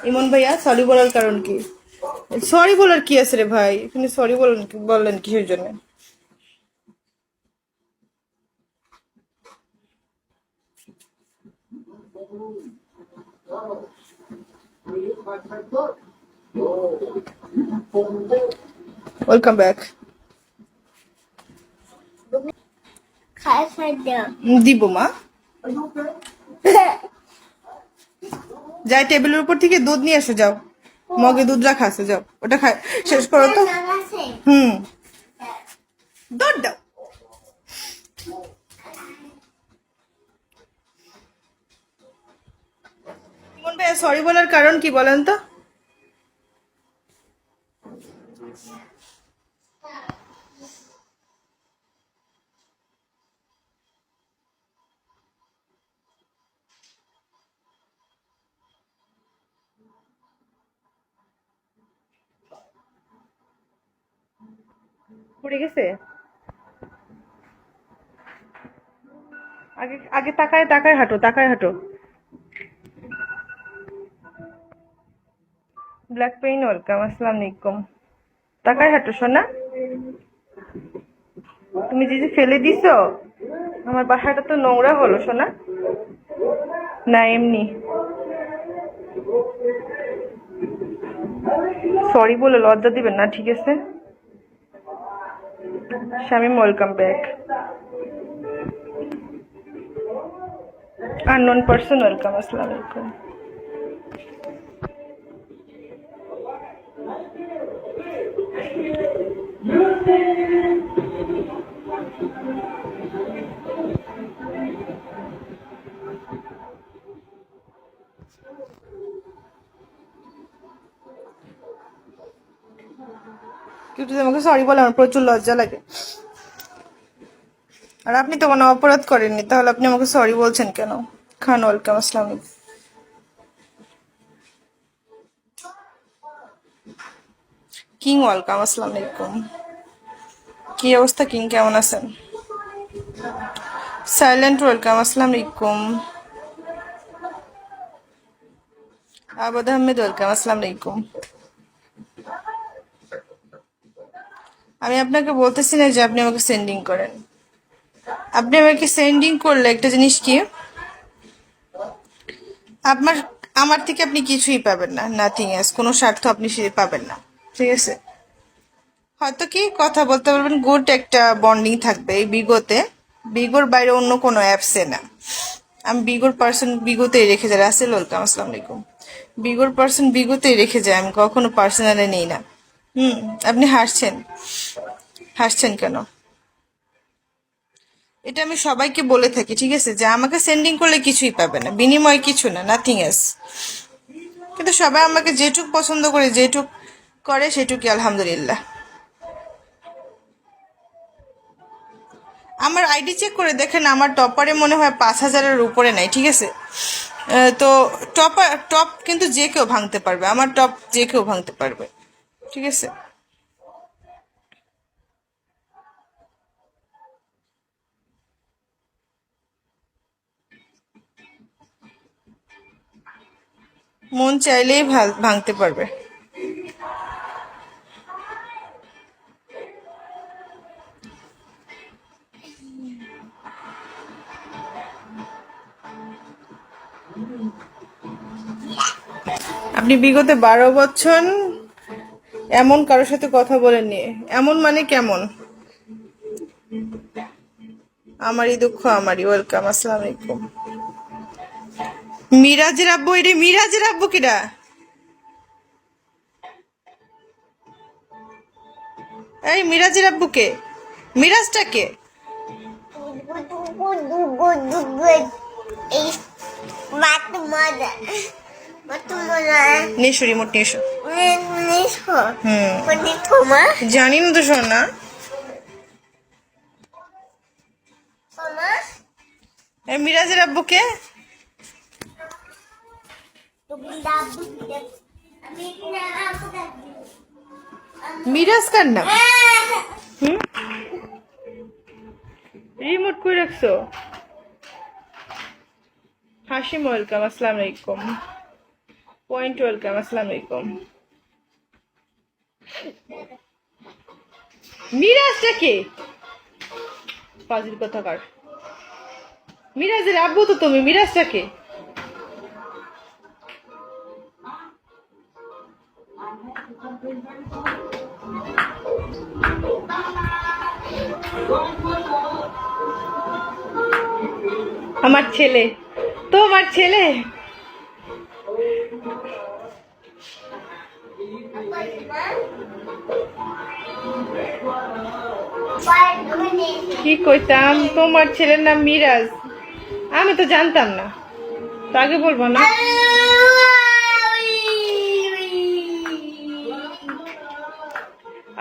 ইমন ভাইয়া সরি বলার কারণ কি? সরি বলার কি আছে রে ভাই? এখানে সরি বললেন কিসের জন্য? Welcome back. দিব মা। যাই টেবিলের উপর থেকে দুধ নিয়ে এসে যাও, মগে দুধ রাখা আছে, যাও ওটা খায় শেষ করো তো। হুম, দুধ দাও। ইমন ভাইয়া সরি বলার কারণ কি বলেন তো? পড়ে গেছে? আগে আগে তাকায় তাকায় হাঁটো, তাকায় হাঁটো। ব্ল্যাক পেইন ওয়েলকাম, আসসালামু আলাইকুম। তাকায় হাঁটো সোনা। তুমি যে ফেলে দিছো, আমার বাসাটা তো নোংরা হলো সোনা। না এমনি সরি বলে লজ্জা দিবেন না, ঠিক আছে? Shamim welcome back. Unknown person welcome, আসসালামু আলাইকুম। কিন্তু আমাকে সরি বলে আমার প্রচুর লজ্জা লাগে। আর আপনি তো কোনো অপরাধ করেননি, তাহলে আপনি আমাকে সরি বলছেন কেন? খান ওয়েলকাম, আসসালামু আলাইকুম। কিং ওয়েলকাম, আসসালামু আলাইকুম। কি অবস্থা কিং, কেমন আছেন? সাইলেন্ট ওয়েলকাম, আসসালামু আলাইকুম। আবাদ আহমেদ ওয়েলকাম, আসসালামু আলাইকুম। আমি আপনাকে বলতেছি না যে আপনি আমাকে সেন্ডিং করেন। আপনি আমাকে সেন্ডিং করলে একটা জিনিস কি, আপনার আমার থেকে আপনি কিছুই পাবেন না, নাথিং এস, কোনো স্বার্থ আপনি সে পাবেন না, ঠিক আছে? হয়তো কি কথা বলতে পারবেন, গুড একটা বন্ডিং থাকবে এই বিগোতে। বিগোর বাইরে অন্য কোনো অ্যাপসে না। আমি বিগোর পার্সন বিগোতেই রেখে যাই। রাসেল ওয়েলকাম, আসসালামু আলাইকুম। বিগোর পার্সন বিগোতেই রেখে যায়, আমি কখনো পার্সোনালে নেই না। হুম, আপনি হাসছেন, হাসছেন কেন? এটা আমি সবাইকে বলে থাকি, ঠিক আছে, যে আমাকে সেন্ডিং করলে কিছুই পাবে না, বিনিময় কিছু না, নাথিং এস। কিন্তু সবাই আমাকে যেটুক পছন্দ করে, যেটুক করে সেটুকুই আলহামদুলিল্লাহ। আমার আইডি চেক করে দেখেন, আমার টপারে মনে হয় 5,000-এর উপরে নাই, ঠিক আছে? তো টপ কিন্তু যে কেউ ভাঙতে পারবে, আমার টপ যে কেউ ভাঙতে পারবে, ঠিক আছে? মন চাইলেই ভাঙতে পারবে। আপনি বিগত 12 বছর এমন কারোর সাথে কথা বলেননি? এমন মানে কেমন? আমারই দুঃখ আমারই, ওয়েলকাম, আসসালামু আলাইকুম। মিরাজের আব্বু, এটি মিরাজের আব্বু কিরা? এই মিরাজের আব্বু কে? মিরাজটা কে? নিশো রিমোট নিশো। জানি না তো শোনা। এই মিরাজের আব্বু কে? মিরাজ কার নাম? হুম, রিমোট কই রাখছো? হাসিম ওয়েলকাম, আসসালামু আলাইকুম। পয়েন্ট ওয়েলকাম, আসসালামু আলাইকুম। মিরাজটা কে? ফাজিল কথাকার। মিরাজের আব্বু তো তুমি, মিরাজটা কে? আমার ছেলে, তোমার ছেলে। কি কইতাম, তোমার ছেলের নাম মিরাজ, আমি তো জানতাম না, তো আগে বলবো না।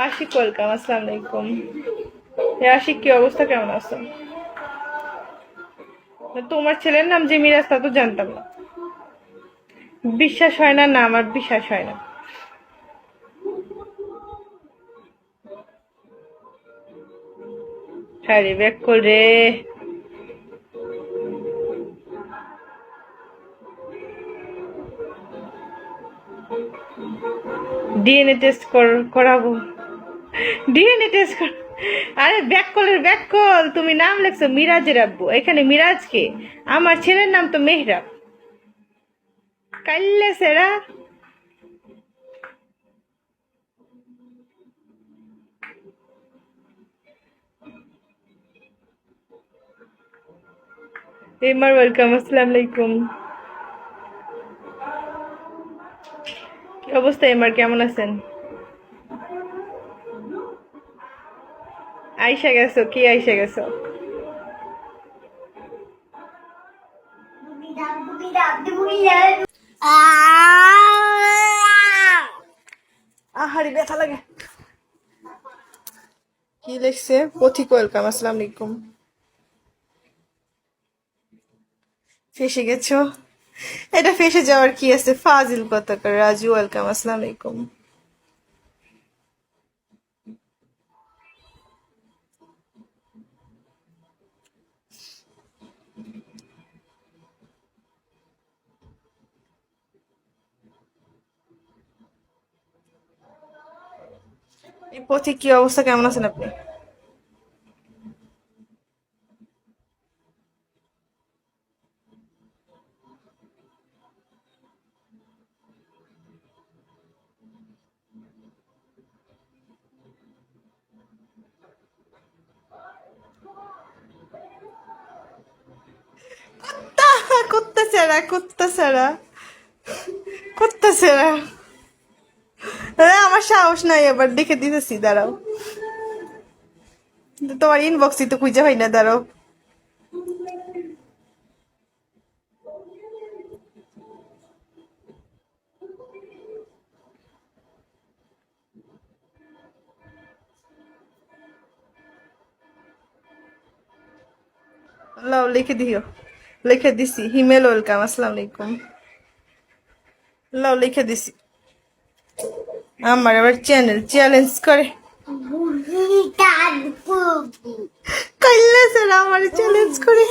আশিক ওয়েলকাম, আসসালামু আলাইকুম। আশিক, কি অবস্থা, কেমন আছো? তোমার ছেলের নাম যে মিরাজ তা তো জানতাম না। বিশ্বাস হয় না, না আমার বিশ্বাস হয় না। হ্যাঁ রে, ব্যাক করে ডিএনএ টেস্ট করাবো। ডিএনএ টেস্ট কর। আরে ব্যাক কলের ব্যাক কল, তুমি নাম লেখছো মিরাজের আব্বু, এখানে মিরাজ কে? আমার ছেলের নাম তো মেহরাব। কাইল্লে সেরা। এমার ওয়েলকাম, আসসালামু আলাইকুম। কি অবস্থা এমার, কেমন আছেন? আইসা গেছো, কি আইসা গেছো? আহারি ব্যথা লাগে। কি লিখছে? পথিক ওয়েলকাম, আসসালামু আলাইকুম। ফেসে গেছো? এটা ফেসে যাওয়ার কি আছে, ফাজিল কথাকার। রাজু ওয়েলকাম, আসসালামু আলাইকুম। এই পথিক, কি অবস্থা, কেমন আছেন আপনি? কুত্তা ছাড়া, কুত্তা ছাড়া, কুত্তা ছাড়া। আমার সাহস নাই, আবার দেখে দিতেছি, দাঁড়াও। তোমার ইনবক্সই তো খুঁজে পাই না, দাঁড়াও। লাও, লিখে দিও। লিখে দিছি, হিমেল ওয়েলকাম, আসসালামু আলাইকুম। লাও, লিখে দিছি। আমার আবার চ্যানেল চ্যালেঞ্জ করে। কাইল্লা স্যার আমার চ্যালেঞ্জ করে।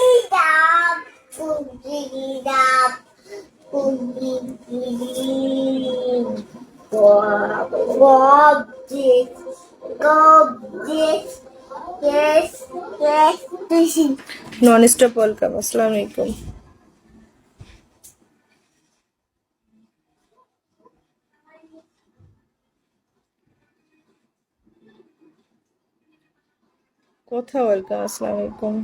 নন স্টপ ওয়েলকাম, আসসালামু আলাইকুম। কোথাও ওয়েলকাম, আসসালামু আলাইকুম।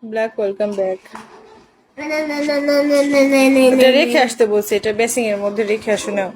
Black welcome back. এটা রেখে আসতে বলছে, এটা বেসিং এর মধ্যে রেখে আসো, নাও।